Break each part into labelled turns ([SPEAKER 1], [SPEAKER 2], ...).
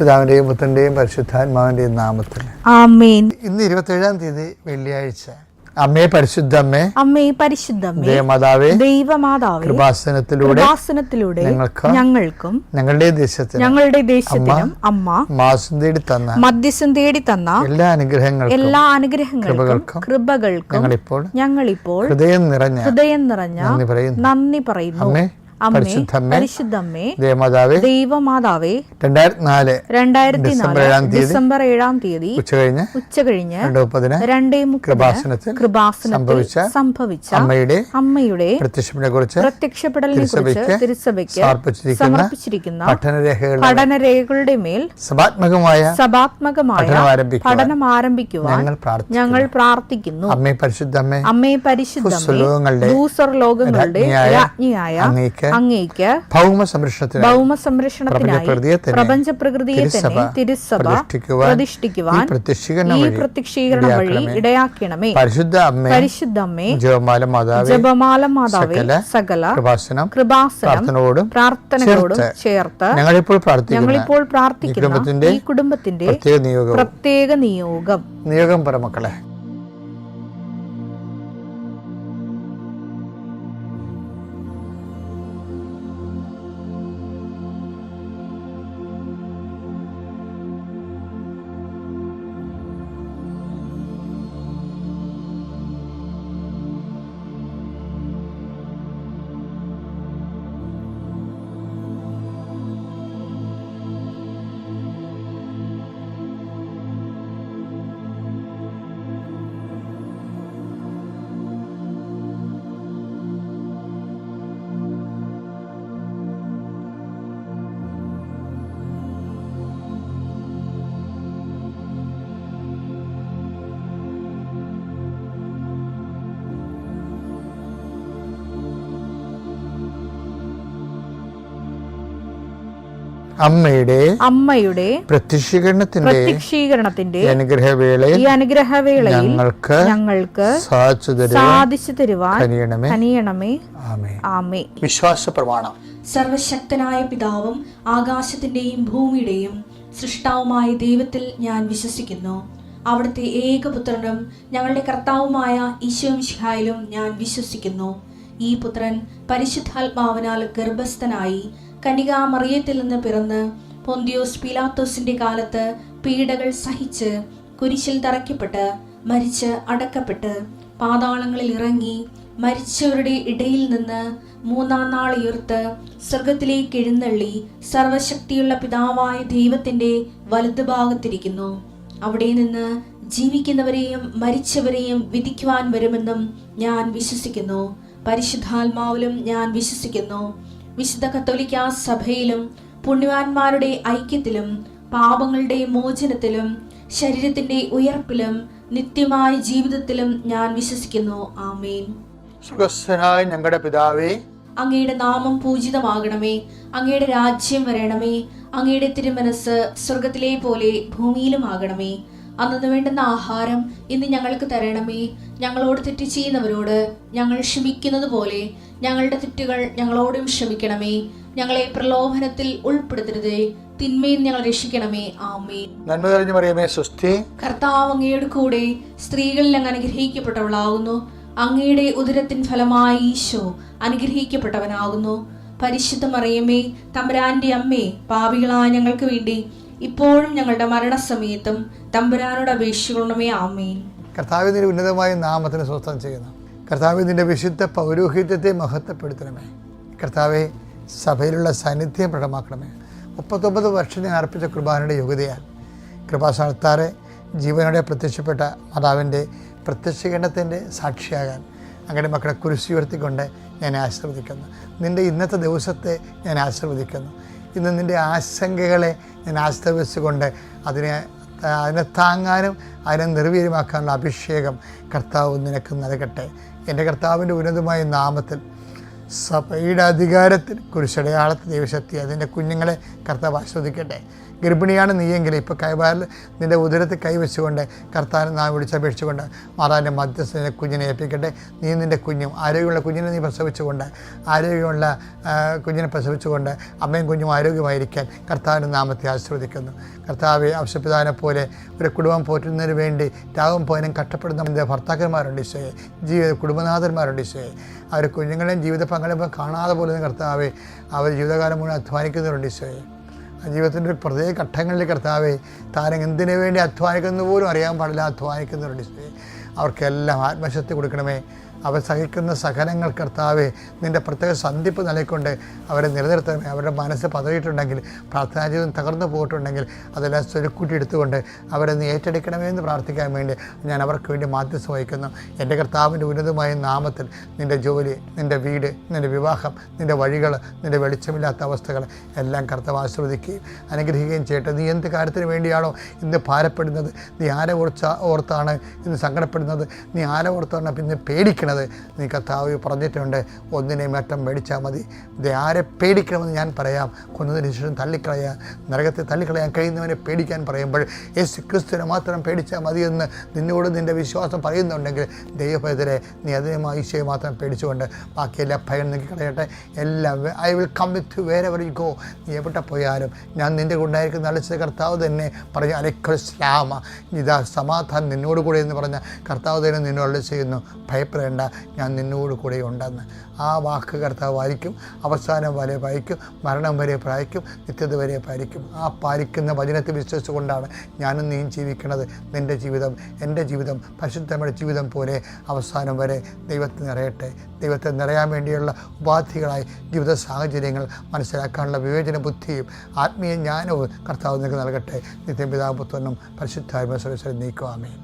[SPEAKER 1] പിതാവിൻ്റെയും പുത്രൻ്റെയും പരിശുദ്ധാത്മാവിൻ്റെയും നാമത്തിൽ
[SPEAKER 2] ആമേൻ.
[SPEAKER 1] ഇന്ന് 27-ാം തീയതി വെള്ളിയാഴ്ച. അമ്മേ പരിശുദ്ധമ്മേ,
[SPEAKER 2] അമ്മേ പരിശുദ്ധമ്മേ,
[SPEAKER 1] ദേവമാതാവേ,
[SPEAKER 2] ദൈവമാതാവേ,
[SPEAKER 1] കൃപാസനത്തിലൂടെ
[SPEAKER 2] ഞങ്ങൾക്കും
[SPEAKER 1] ഞങ്ങളുടെ
[SPEAKER 2] ദേശത്തിനും അമ്മ മധ്യസ്ഥം തേടി തന്ന എല്ലാ അനുഗ്രഹങ്ങൾക്കും കൃപകൾക്കും ഞങ്ങളിപ്പോൾ ഹൃദയം നിറഞ്ഞ നന്ദി പറയുന്നു. പരിശുദ്ധമ്മേ, ദൈവമാതാവേ, 2004 ഡിസംബർ 7-ാം തീയതി ഉച്ചകഴിഞ്ഞ് 2:30 കൃപാസനത്തിൽ സംഭവിച്ച അമ്മയുടെ പ്രത്യക്ഷപ്പെടലിനെ കുറിച്ച് തിരുസഭയ്ക്ക് സമർപ്പിച്ചിരിക്കുന്ന പഠനരേഖകളുടെ മേൽ സഭാത്മകമായ പഠനം ആരംഭിക്കുവാൻ ഞങ്ങൾ പ്രാർത്ഥിക്കുന്നു. അമ്മേ പരിശുദ്ധമ്മേ, ഭൂസ്വർലോകങ്ങളുടെ രാജ്ഞിയായ അങ്ങേക്ക് ഭൗമ സംരക്ഷണത്തിനായി പ്രപഞ്ച പ്രകൃതിയെ തന്നെ തിരുസഭ പ്രതിഷ്ഠിക്കുവാൻ ഈ പ്രത്യക്ഷീകരണം വഴി ഇടയാക്കണമേ. പരിശുദ്ധമ്മേ, ജപമാല മാതാവേ, സകല കൃപാസനം പ്രാർത്ഥനകളോടും ചേർത്ത് ഞങ്ങളിപ്പോൾ പ്രാർത്ഥിക്കുന്ന ഈ കുടുംബത്തിന്റെ പ്രത്യേക നിയോഗം
[SPEAKER 1] പറമക്കളെ. അമ്മയുടെ പ്രത്യക്ഷീകരണത്തിന്റെ ഈ അനുഗ്രഹവേളയിൽ ഞങ്ങൾക്ക് സാധിച്ചു തരുവാൻ കനിയണമേ. ആമേൻ. വിശ്വാസ പ്രമാണം.
[SPEAKER 3] സർവശക്തനായ പിതാവും ആകാശത്തിന്റെയും ഭൂമിയുടെയും സൃഷ്ടാവുമായ ദൈവത്തിൽ ഞാൻ വിശ്വസിക്കുന്നു. അവിടുത്തെ ഏകപുത്രനും ഞങ്ങളുടെ കർത്താവുമായ ഈശോമിശിഹായിലും ഞാൻ വിശ്വസിക്കുന്നു. ഈ പുത്രൻ പരിശുദ്ധാത്മാവിനാൽ ഗർഭസ്ഥനായി കന്യകാമറിയത്തിൽ നിന്ന് പിറന്ന് പൊന്തിയോസ് പീലാത്തോസിന്റെ കാലത്ത് പീഡകൾ സഹിച്ച് കുരിശിൽ തറയ്ക്കപ്പെട്ട് മരിച്ച് അടക്കപ്പെട്ട് പാതാളങ്ങളിൽ ഇറങ്ങി മരിച്ചവരുടെ ഇടയിൽ നിന്ന് 3-ാം നാൾ ഉയർത്ത് സ്വർഗത്തിലേക്ക് എഴുന്നള്ളി സർവശക്തിയുള്ള പിതാവായ ദൈവത്തിന്റെ വലതുഭാഗത്തിരിക്കുന്നു. അവിടെ നിന്ന് ജീവിക്കുന്നവരെയും മരിച്ചവരെയും വിധിക്കുവാൻ വരുമെന്നും ഞാൻ വിശ്വസിക്കുന്നു. പരിശുദ്ധാത്മാവിലും ഞാൻ വിശ്വസിക്കുന്നു. വിശുദ്ധ കത്തോലിക്കാ സഭയിലും പുണ്യവാന്മാരുടെ ഐക്യത്തിലും പാപങ്ങളുടെ മോചനത്തിലും ശരീരത്തിന്റെ ഉയർപ്പിലും നിത്യമായ ജീവിതത്തിലും ഞാൻ വിശ്വസിക്കുന്നു. ആമേൻ.
[SPEAKER 1] സുഖസ്ഥനായ ഞങ്ങളുടെ പിതാവേ,
[SPEAKER 3] അങ്ങയുടെ നാമം പൂജിതമാകണമേ. അങ്ങയുടെ രാജ്യം വരണമേ. അങ്ങയുടെ തിരുമനസ് സ്വർഗത്തിലെ പോലെ ഭൂമിയിലും ആകണമേ. അന്നു വേണ്ടുന്ന ആഹാരം ഇന്ന് ഞങ്ങൾക്ക് തരണമേ. ഞങ്ങളോട് തെറ്റ് ചെയ്യുന്നവരോട് ഞങ്ങൾ ക്ഷമിക്കുന്നത് പോലെ ഞങ്ങളുടെ തെറ്റുകൾ ഞങ്ങളോടും ക്ഷമിക്കണമേ. ഞങ്ങളെ പ്രലോഭനത്തിൽ ഉൾപ്പെടുത്തരുതേ, തിന്മയിൽ ഞങ്ങൾ രക്ഷിക്കണമേ. ആമേൻ.
[SPEAKER 1] നന്മ നിറഞ്ഞ മറിയമേ, സ്വസ്തി.
[SPEAKER 3] കർത്താവ് അങ്ങയുടെ കൂടെ സ്ത്രീകളിൽ അങ്ങ് അനുഗ്രഹിക്കപ്പെട്ടവളാകുന്നു. അങ്ങയുടെ ഉദരത്തിൻ ഫലമായി ഈശോ അനുഗ്രഹിക്കപ്പെട്ടവനാകുന്നു. പരിശുദ്ധ മറിയമേ, തമ്പുരാന്റെ അമ്മേ, പാപികളായ ഞങ്ങൾക്ക് വേണ്ടി ഇപ്പോഴും ഞങ്ങളുടെ മരണസമയത്തും തമ്പുരാനോട് അപേക്ഷിക്കണമേ. ആമേൻ.
[SPEAKER 1] കർത്താവിന്റെ ഉന്നതമായ നാമത്തിന് സ്വസ്ഥം ചെയ്യുന്നു. കർത്താവിന്റെ വിശുദ്ധ പൗരോഹിത്യത്തെ മഹത്വപ്പെടുത്തണമേ. കർത്താവെ, സഭയിലുള്ള സാന്നിധ്യം പ്രകടമാക്കണമേ. 39 വർഷം ഞാൻ അർപ്പിച്ച കുർബാനയുടെ യോഗ്യതയാൽ കൃപാസനത്താറെ ജീവനോടെ പ്രത്യക്ഷപ്പെട്ട മാതാവിൻ്റെ പ്രത്യക്ഷീകരണത്തിൻ്റെ സാക്ഷിയാകാൻ അങ്ങനെ മക്കളെ കുരിശുയർത്തിക്കൊണ്ട് ഞാൻ ആശീർവദിക്കുന്നു. നിൻ്റെ ഇന്നത്തെ ദിവസത്തെ ഞാൻ ആശീർവദിക്കുന്നു. ഇന്ന് നിൻ്റെ ആശങ്കകളെ ഞാൻ ആശ്രയിച്ചുകൊണ്ട് അതിനെ താങ്ങാനും അതിനെ നിർവീര്യമാക്കാനുള്ള അഭിഷേകം കർത്താവ് നിനക്ക് നൽകട്ടെ. എൻ്റെ കർത്താവിൻ്റെ ഉന്നതമായ നാമത്തിൽ സഭയുടെ അധികാരത്തിൽ കുരിശടയാളത്തിൽ ദൈവശക്തി അതിൻ്റെ കുഞ്ഞുങ്ങളെ കർത്താവ് ആസ്വദിക്കട്ടെ. ഗർഭിണിയാണ് നീയെങ്കിൽ ഇപ്പോൾ കൈവാരിൽ നിൻ്റെ ഉദരത്തിൽ കൈവച്ചുകൊണ്ട് കർത്താവിനെ നാം വിളിച്ചപേക്ഷിച്ചുകൊണ്ട് മാതാവിൻ്റെ മധ്യസ്ഥനെ കുഞ്ഞിനെ ഏൽപ്പിക്കട്ടെ. നീ നിൻ്റെ കുഞ്ഞും ആരോഗ്യമുള്ള കുഞ്ഞിനെ നീ പ്രസവിച്ചുകൊണ്ട് ആരോഗ്യമുള്ള കുഞ്ഞിനെ പ്രസവിച്ചുകൊണ്ട് അമ്മയും കുഞ്ഞും ആരോഗ്യമായിരിക്കാൻ കർത്താവിൻ്റെ നാമത്തെ ആശീർവദിക്കുന്നു. കർത്താവെ, ഔഷപിതാവിനെ പോലെ ഒരു കുടുംബം പോറ്റുന്നതിന് വേണ്ടി രാവും പോയനും കഷ്ടപ്പെടുന്ന ഭർത്താക്കന്മാരുണ്ട് ഈശോയെ, കുടുംബനാഥന്മാരുണ്ട് ഈശോയെ. അവർ കുഞ്ഞുങ്ങളെയും ജീവിത പങ്കാളിയും കാണാതെ പോലെ കർത്താവെ അവർ ജീവിതകാലം മുഴുവൻ അധ്വാനിക്കുന്നവരുണ്ട് ഈശോയെ. ജീവിതത്തിൻ്റെ പ്രത്യേക ഘട്ടങ്ങളിൽ കർത്താവെ താരം എന്തിനു വേണ്ടി അധ്വാനിക്കുന്നത് പോലും അറിയാൻ പാടില്ല അധ്വാനിക്കുന്നവരുണ്ട് ഈശോയെ. അവർക്കെല്ലാം ആത്മശക്തി കൊടുക്കണമേ. അവർ സഹിക്കുന്ന സഹനങ്ങൾ കർത്താവെ നിൻ്റെ പ്രത്യേക സന്ധിപ്പ് നൽകിക്കൊണ്ട് അവരെ നിലനിർത്തണമേ. അവരുടെ മനസ്സ് പതറിയിട്ടുണ്ടെങ്കിൽ, പ്രാർത്ഥനാ ജീവിതം തകർന്നു പോയിട്ടുണ്ടെങ്കിൽ അതെല്ലാം സ്വരുക്കൂട്ടി എടുത്തുകൊണ്ട് അവരെ നീ ഏറ്റെടുക്കണമേ എന്ന് പ്രാർത്ഥിക്കാൻ വേണ്ടി ഞാൻ അവർക്ക് വേണ്ടി മാധ്യസ്ഥം വഹിക്കുന്നു. എൻ്റെ കർത്താവിൻ്റെ ഉന്നതമായ നാമത്തിൽ നിൻ്റെ ജോലി, നിൻ്റെ വീട്, നിൻ്റെ വിവാഹം, നിൻ്റെ വഴികൾ, നിൻ്റെ വെളിച്ചമില്ലാത്ത അവസ്ഥകൾ എല്ലാം കർത്താവ് ആശീർവദിക്കുകയും അനുഗ്രഹിക്കുകയും ചെയ്യട്ടെ. നീ എന്ത് കാര്യത്തിന് വേണ്ടിയാണോ ഇന്ന് ഭാരപ്പെടുന്നത്, നീ ആരെ ഓർത്താണ് ഇന്ന് സങ്കടപ്പെടുന്നത്, നീ ആരെ ഓർത്താണ് പിന്നെ പേടിക്കണം, നീ കർത്താവ് പറഞ്ഞിട്ടുണ്ട്, ഒന്നിനെ മറ്റം പേടിച്ചാൽ മതി. ഇത് ആരെ പേടിക്കണമെന്ന് ഞാൻ പറയാം. കൊന്നതിന് ശേഷം തള്ളിക്കളയാൻ, നരകത്തെ തള്ളിക്കളയാൻ കഴിയുന്നവനെ പേടിക്കാൻ പറയുമ്പോൾ യേശു ക്രിസ്തുവിനെ മാത്രം പേടിച്ചാൽ മതിയെന്ന് നിന്നോട് നിൻ്റെ വിശ്വാസം പറയുന്നുണ്ടെങ്കിൽ ദൈവഭയത്തിലെ നീ അതിനുമായി ഈശോയെ മാത്രം പേടിച്ചുകൊണ്ട് ബാക്കിയെല്ലാ ഭയം നീക്കി കളയട്ടെ. എല്ലാം I will come with whatever you go. നീ എവിടെ പോയാലും ഞാൻ നിൻ്റെ കൊണ്ടായിരിക്കുന്ന അളിച്ച കർത്താവ് തന്നെ പറഞ്ഞ അലൈക്കുസ്സലാമ, ഇതാ സമാധാനം നിന്നോട് കൂടെ എന്ന് പറഞ്ഞ കർത്താവ് തന്നെ നിന്നോട് ചെയ്യുന്നു. ഭയപ്പെടേണ്ട, ഞാൻ നിന്നോട് കൂടെ ഉണ്ടെന്ന്. ആ വാക്ക് കർത്താവ് പാലിക്കും. അവസാനം വരെ പാലിക്കും, മരണം വരെ പാലിക്കും, നിത്യത വരെ പാലിക്കും. ആ പാലിക്കുന്ന വചനത്തെ വിശ്വസിച്ചുകൊണ്ടാണ് ഞാനും നീയും ജീവിക്കുന്നത്. നിൻ്റെ ജീവിതം, എൻ്റെ ജീവിതം പരിശുദ്ധമായ ജീവിതം പോലെ അവസാനം വരെ ദൈവത്തെ നിറയട്ടെ. ദൈവത്തെ നിറയാൻ വേണ്ടിയുള്ള ഉപാധികളായി ജീവിത സാഹചര്യങ്ങൾ മനസ്സിലാക്കാനുള്ള വിവേചന ബുദ്ധിയും ആത്മീയ ജ്ഞാനവും കർത്താവ് നിങ്ങൾക്ക് നൽകട്ടെ. നിത്യം പിതാവും പുത്രനും പരിശുദ്ധാത്മാവിനും നീക്കുക. ആമേൻ.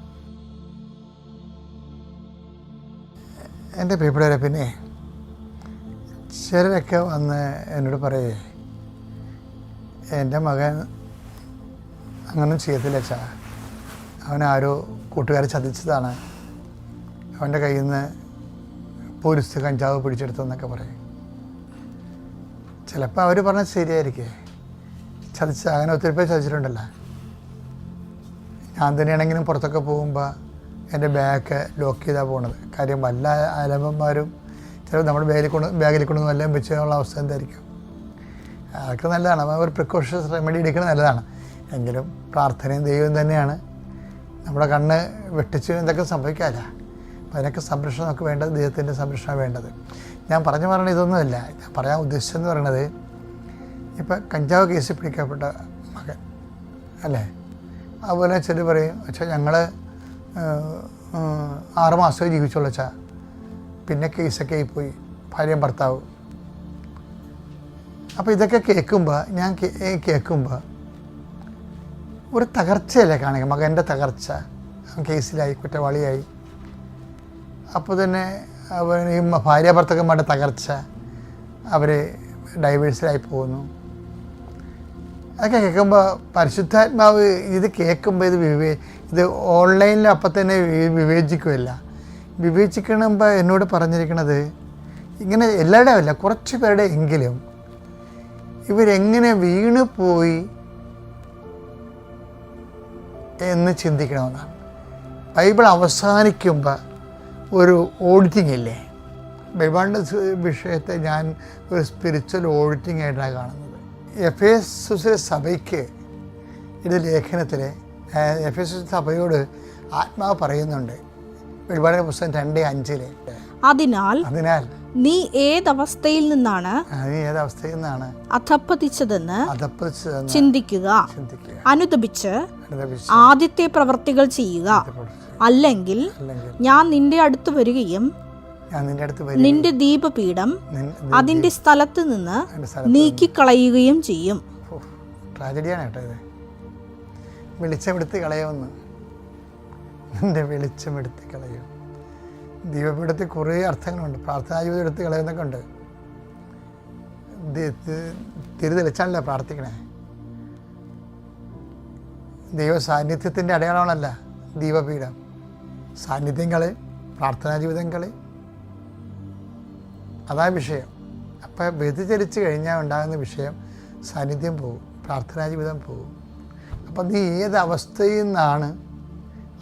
[SPEAKER 1] എൻ്റെ പ്രിയപ്പെട്ടവരെ, പിന്നെ ചിലരൊക്കെ വന്ന് എന്നോട് പറയേ, എൻ്റെ മകൻ അങ്ങനെ ചെയ്യത്തില്ല അച്ഛാ, അവനാരോ കൂട്ടുകാരെ ചതിച്ചതാണ്, അവൻ്റെ കയ്യിൽ നിന്ന് പോലീസ് കഞ്ചാവ് പിടിച്ചെടുത്തെന്നൊക്കെ പറയും. ചിലപ്പോൾ അവർ പറഞ്ഞത് ശരിയായിരിക്കേ, അങ്ങനെ ഒത്തിരി പേര് ചതിച്ചിട്ടുണ്ടല്ലോ. ഞാൻ തന്നെയാണെങ്കിലും പുറത്തൊക്കെ പോകുമ്പോൾ എൻ്റെ ബാഗ് ലോക്ക് ചെയ്താണ് പോകുന്നത്. കാര്യം വല്ല അലമ്പന്മാരും ചിലപ്പോൾ നമ്മുടെ ബാഗിൽ കൊണ്ടൊന്നും എല്ലാം വെച്ചുള്ള അവസ്ഥ എന്തായിരിക്കും. അതൊക്കെ നല്ലതാണ്, ഒരു പ്രിക്കോഷൻസ് റെമഡി എടുക്കുന്നത് നല്ലതാണ്. എങ്കിലും പ്രാർത്ഥനയും ദൈവം തന്നെയാണ്. നമ്മുടെ കണ്ണ് വെട്ടിച്ച് എന്തൊക്കെ സംഭവിക്കാമല്ല. അപ്പം അതിനൊക്കെ സംരക്ഷണം നമുക്ക് വേണ്ടത്, ദൈവത്തിൻ്റെ സംരക്ഷണം വേണ്ടത്. ഞാൻ പറഞ്ഞ ഇതൊന്നുമല്ല. ഞാൻ പറയാൻ ഉദ്ദേശിച്ചെന്ന് പറയണത്, ഇപ്പം കഞ്ചാവ് കേസിൽ പിടിക്കപ്പെട്ട മകൻ അല്ലേ, അതുപോലെ ചിലർ പറയും പക്ഷേ ഞങ്ങൾ 6 മാസമേ ജീവിച്ചുള്ളൂ വെച്ചാ, പിന്നെ കേസൊക്കെ ആയിപ്പോയി, ഭാര്യയും ഭർത്താവ്. അപ്പോൾ ഇതൊക്കെ കേൾക്കുമ്പോൾ ഒരു തകർച്ചയല്ലേ കാണുക, മകൻ്റെ തകർച്ച. കേസിലായി, കുറ്റവാളിയായി. അപ്പോൾ തന്നെ ഈ ഭാര്യ ഭർത്താക്കന്മാരുടെ തകർച്ച, അവർ ഡൈവേഴ്സിലായി പോകുന്നു. അതൊക്കെ കേൾക്കുമ്പോൾ പരിശുദ്ധാത്മാവ് ഇത് കേൾക്കുമ്പോൾ ഇത് ഓൺലൈനിൽ അപ്പം തന്നെ വിവേചിക്കുമല്ല. വിവേചിക്കണമ്പോൾ എന്നോട് പറഞ്ഞിരിക്കണത് ഇങ്ങനെ എല്ലാവരുടെയും അല്ല, കുറച്ച് പേരുടെ എങ്കിലും ഇവരെങ്ങനെ വീണു പോയി എന്ന് ചിന്തിക്കണമെന്നാണ്. ബൈബിൾ അവസാനിക്കുമ്പോൾ ഒരു ഓഡിറ്റിംഗ് ഇല്ലേ, ബൈബിളിൻ്റെ വിഷയത്തെ ഞാൻ ഒരു സ്പിരിച്വൽ ഓഡിറ്റിംഗ് ആയിട്ടാണ് കാണുന്നത്. എഫേസസിലെ സഭയ്ക്ക് ഇത് ലേഖനത്തിൽ എഫേസസ് സഭയോട് ആത്മാവ് പറയുന്നുണ്ട്, വെളിപാടിന്റെ പുസ്തകം 2:5.
[SPEAKER 2] അതിനാൽ നീ ഏതവസ്ഥയിൽ നിന്നാണ് അധപ്പതിച്ചതെന്ന് ചിന്തിക്കുക, അനുതപിച്ച് ആദ്യത്തെ പ്രവർത്തികൾ ചെയ്യുക. അല്ലെങ്കിൽ ഞാൻ നിന്റെ അടുത്ത് വരികയും നിന്റെ ദീപപീഠം അതിന്റെ സ്ഥലത്ത് നിന്ന് നീക്കിക്കളയുകയും ചെയ്യും.
[SPEAKER 1] ട്രാജഡിയാണ് കേട്ടോ ഇത്. വെളിച്ചമെടുത്ത് കളയുമെന്ന്, നിന്റെ വെളിച്ചമെടുത്ത് കളയും. ദീപപീഠത്തിൽ കുറേ അർത്ഥങ്ങളുണ്ട്. പ്രാർത്ഥനാ ജീവിതം എടുത്ത് കളയുന്നൊക്കെ ഉണ്ട്. തിരിതെളിച്ചാണല്ലോ പ്രാർത്ഥിക്കണേ. ദൈവ സാന്നിധ്യത്തിൻ്റെ അടയാളമാണല്ല ദീപപീഠം. സാന്നിധ്യം കളയും, പ്രാർത്ഥനാ ജീവിതം കളയും, അതാ വിഷയം. അപ്പം വ്യതിചലിച്ച് കഴിഞ്ഞാൽ ഉണ്ടാകുന്ന വിഷയം സാന്നിധ്യം പോകും, പ്രാർത്ഥനാ ജീവിതം പോകും. അപ്പം നീ ഏത് അവസ്ഥയിൽ നിന്നാണ്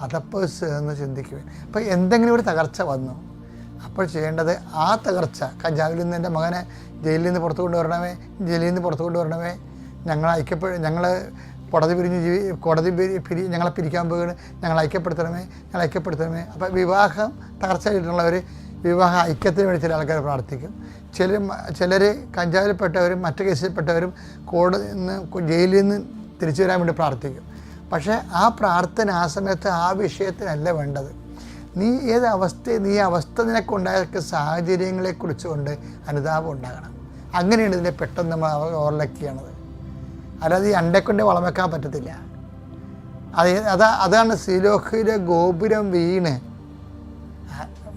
[SPEAKER 1] അതപ്പേഴ്സ് എന്ന് ചിന്തിക്കുക. അപ്പം എന്തെങ്കിലും ഒരു തകർച്ച വന്നു, അപ്പോൾ ചെയ്യേണ്ടത് ആ തകർച്ച, കഞ്ചാവിൽ നിന്ന് എൻ്റെ മകനെ ജയിലിൽ നിന്ന് പുറത്തു കൊണ്ടുവരണമേ, ജയിലിൽ നിന്ന് പുറത്തു കൊണ്ടുവരണമേ, ഞങ്ങൾ കോടതി ഞങ്ങളെ പിരിക്കാൻ പോകുകയാണ്, ഞങ്ങൾ ഐക്യപ്പെടുത്തണമേ. അപ്പോൾ വിവാഹം തകർച്ചയായിട്ടുള്ളവർ വിവാഹ ഐക്യത്തിന് വേണ്ടി ചില ആൾക്കാർ പ്രാർത്ഥിക്കും. ചിലർ കഞ്ചാവിൽപ്പെട്ടവരും മറ്റു കേസിൽപ്പെട്ടവരും ജയിലിൽ നിന്ന് തിരിച്ചു വരാൻ വേണ്ടി പ്രാർത്ഥിക്കും. പക്ഷേ ആ പ്രാർത്ഥന ആ സമയത്ത് ആ വിഷയത്തിനല്ല വേണ്ടത്. നീ നീ അവസ്ഥ നിനക്കുണ്ടായ സാഹചര്യങ്ങളെക്കുറിച്ച് കൊണ്ട് അനുതാപം ഉണ്ടാകണം. അങ്ങനെയാണ് ഇതിനെ പെട്ടെന്ന് നമ്മൾ ഓവർലക്ക് ചെയ്യണത്. അല്ലാതെ ഈ അണ്ടേക്കൊണ്ട് വളം വെക്കാൻ പറ്റത്തില്ല. അതാണ് സിലോഹിലെ ഗോപുരം വീണ്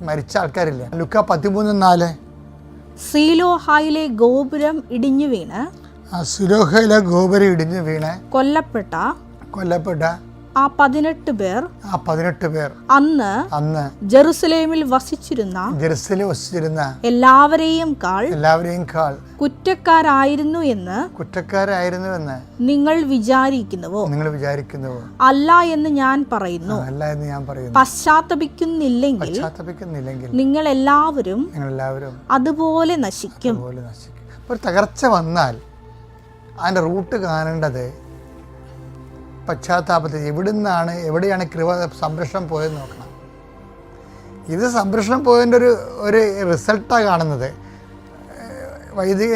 [SPEAKER 1] മരിച്ച ആൾക്കാരില്ല. ലുക്ക 13:4
[SPEAKER 2] സീലോഹായിലെ ഗോപുരം ഇടിഞ്ഞു വീണ്
[SPEAKER 1] സിലോഹയിലെ ഗോപുരം ഇടിഞ്ഞു വീണ് കൊല്ലപ്പെട്ട ആ 18 പേർ അന്ന് ജെറുസലേമിൽ വസിച്ചിരുന്ന എല്ലാവരെയും കാൾ കുറ്റക്കാരായിരുന്നു എന്ന് നിങ്ങൾ വിചാരിക്കുന്നുവോ? അല്ല എന്ന് ഞാൻ പറയുന്നു. പശ്ചാത്തപിക്കുന്നില്ലെങ്കിൽ നിങ്ങൾ എല്ലാവരും അതുപോലെ നശിക്കും. ഒരു തകർച്ച വന്നാൽ അതിൻ്റെ റൂട്ട് കാണേണ്ടത് പശ്ചാത്താപത്തിൽ എവിടെയാണ് കൃപ സംരക്ഷണം പോയെന്ന് നോക്കണം. ഇത് സംരക്ഷണം പോയതിൻ്റെ ഒരു റിസൾട്ടാണ് കാണുന്നത്.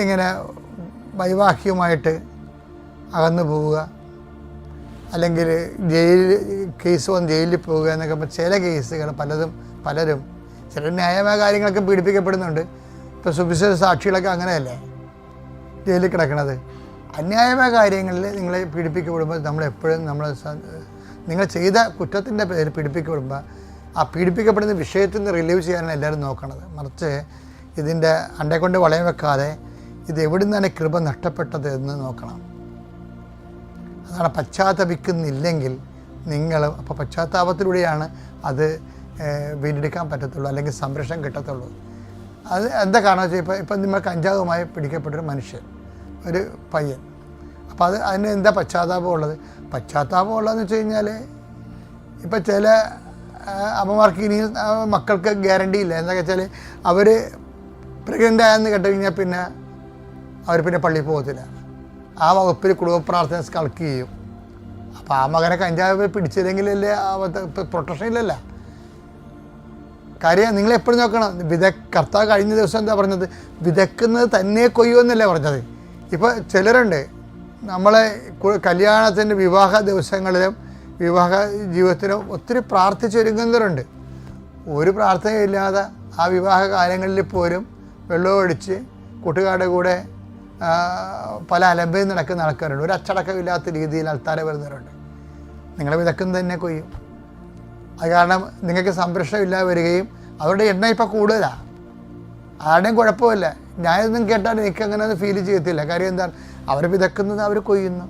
[SPEAKER 1] ഇങ്ങനെ വൈവാഹികമായിട്ട് അകന്നു പോവുക, അല്ലെങ്കിൽ കേസ് വന്ന് ജയിലിൽ പോവുക എന്നൊക്കെ. ചില കേസുകൾ പലരും ചില ന്യായമായ കാര്യങ്ങളൊക്കെ പീഡിപ്പിക്കപ്പെടുന്നുണ്ട്. ഇപ്പോൾ സുവിശേഷ സാക്ഷികളൊക്കെ അങ്ങനെയല്ലേ ജയിലിൽ കിടക്കണത്. അന്യായമായ കാര്യങ്ങളിൽ നിങ്ങളെ പീഡിപ്പിക്കപ്പെടുമ്പോൾ നമ്മളെപ്പോഴും നിങ്ങൾ ചെയ്ത കുറ്റത്തിൻ്റെ പേര് പീഡിപ്പിക്കപ്പെടുമ്പോൾ ആ പീഡിപ്പിക്കപ്പെടുന്ന വിഷയത്തിൽ നിന്ന് റിലീവ് ചെയ്യാനാണ് എല്ലാവരും നോക്കണത്. മറിച്ച് ഇതിൻ്റെ അണ്ടേക്കൊണ്ട് വളയം വെക്കാതെ ഇത് എവിടെ നിന്നാണ് കൃപ നഷ്ടപ്പെട്ടത് എന്ന് നോക്കണം. അതാണ് പശ്ചാത്തപിക്കുന്നില്ലെങ്കിൽ അപ്പോൾ പശ്ചാത്താപത്തിലൂടെയാണ് അത് വീണ്ടെടുക്കാൻ പറ്റത്തുള്ളൂ, അല്ലെങ്കിൽ സംരക്ഷണം കിട്ടത്തുള്ളൂ. അത് എന്താ കാരണം വെച്ചാൽ ഇപ്പം നിങ്ങൾ കഞ്ചാവുമായി പിടിക്കപ്പെട്ടൊരു മനുഷ്യൻ, ഒരു പയ്യൻ. അപ്പോൾ അതിന് എന്താ പശ്ചാത്താപം ഉള്ളതെന്ന് വെച്ച് കഴിഞ്ഞാൽ ഇപ്പം ചില അമ്മമാർക്ക് ഇനി മക്കൾക്ക് ഗ്യാരണ്ടി ഇല്ല. എന്താ വെച്ചാൽ അവർ പ്രഗ്നൻ്റ് ആയെന്ന് കേട്ട് കഴിഞ്ഞാൽ പിന്നെ അവർ പള്ളിയിൽ പോകത്തില്ല. ആ വകുപ്പിൽ കുടുംബ പ്രാർത്ഥന കളക്ട് ചെയ്യും. അപ്പോൾ ആ മകനെ കഞ്ചാവ് പിടിച്ചില്ലെങ്കിലല്ലേ പ്രൊട്ടക്ഷൻ ഇല്ലല്ലോ. കാര്യം നിങ്ങളെപ്പോഴും നോക്കണം. കർത്താവ് കഴിഞ്ഞ ദിവസം എന്താ പറഞ്ഞത്? വിതക്കുന്നത് തന്നെ കൊയ്യുമെന്നല്ലേ പറഞ്ഞത്. ഇപ്പോൾ ചിലരുണ്ട് നമ്മളെ കല്യാണത്തിൻ്റെ വിവാഹ ദിവസങ്ങളിലും വിവാഹ ജീവിതത്തിലും ഒത്തിരി പ്രാർത്ഥിച്ചൊരുങ്ങുന്നവരുണ്ട്. ഒരു പ്രാർത്ഥനയില്ലാതെ ആ വിവാഹ കാലങ്ങളിൽ പോലും വെള്ളമൊഴിച്ച് കൂട്ടുകാരുടെ കൂടെ പല അലമ്പയും നടക്കുന്ന ആൾക്കാരുണ്ട്. ഒരു അച്ചടക്കമില്ലാത്ത രീതിയിൽ അൾത്താര വരുന്നവരുണ്ട്. നിങ്ങളെ വിതക്കുന്നത് തന്നെ കൊയ്യും. അത് കാരണം നിങ്ങൾക്ക് സംരക്ഷണമില്ലാതെ വരികയും അവരുടെ എണ്ണം ഇപ്പോൾ കൂടുതലാണ്. ആരുടെയും കുഴപ്പമില്ല. ഞാനൊന്നും കേട്ടാൽ എനിക്കങ്ങനെ അത് ഫീൽ ചെയ്യത്തില്ല. കാര്യം എന്താണ്? അവർ വിതക്കുന്നത് അവർ കൊയ്യുന്നു.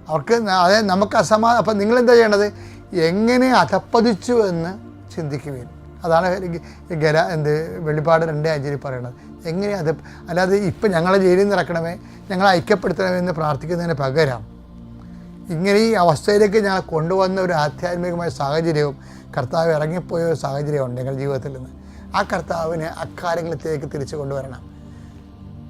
[SPEAKER 1] അവർക്ക് അതായത് നമുക്ക് അപ്പം നിങ്ങളെന്താ ചെയ്യേണ്ടത്? എങ്ങനെ അധപ്പതിച്ചു എന്ന് ചിന്തിക്കുകയും. അതാണ് വെളിപ്പാട് 2:5 പറയണത്. എങ്ങനെ അല്ലാതെ ഇപ്പം ഞങ്ങളെ ജയിലിൽ നിന്ന് ഇറക്കണമേ, ഞങ്ങളെ ഐക്യപ്പെടുത്തണമെന്ന് പ്രാർത്ഥിക്കുന്നതിന് പകരം ഇങ്ങനെ ഈ അവസ്ഥയിലേക്ക് ഞങ്ങൾ കൊണ്ടുവന്ന ഒരു ആധ്യാത്മികമായ സാഹചര്യവും കർത്താവ് ഇറങ്ങിപ്പോയ ഒരു സാഹചര്യമുണ്ട് ഞങ്ങളുടെ ജീവിതത്തിൽ നിന്ന്. ആ കർത്താവിനെ അക്കാലങ്ങളിലേക്ക് തിരിച്ചു കൊണ്ടുവരണം.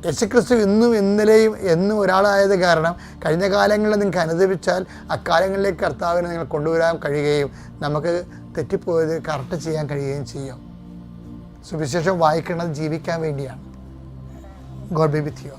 [SPEAKER 1] യേശുക്രിസ്തു ഇന്നും ഇന്നലെയും എന്നും ഒരാളായത് കാരണം കഴിഞ്ഞ കാലങ്ങളിൽ നിങ്ങൾക്ക് അനുദപിച്ചാൽ അക്കാലങ്ങളിലേക്ക് കർത്താവിനെ നിങ്ങൾ കൊണ്ടുവരാൻ കഴിയുകയും നമുക്ക് തെറ്റിപ്പോയത് കറക്റ്റ് ചെയ്യാൻ കഴിയുകയും ചെയ്യും. സുവിശേഷം വായിക്കുന്നത് ജീവിക്കാൻ വേണ്ടിയാണ്. God B with you.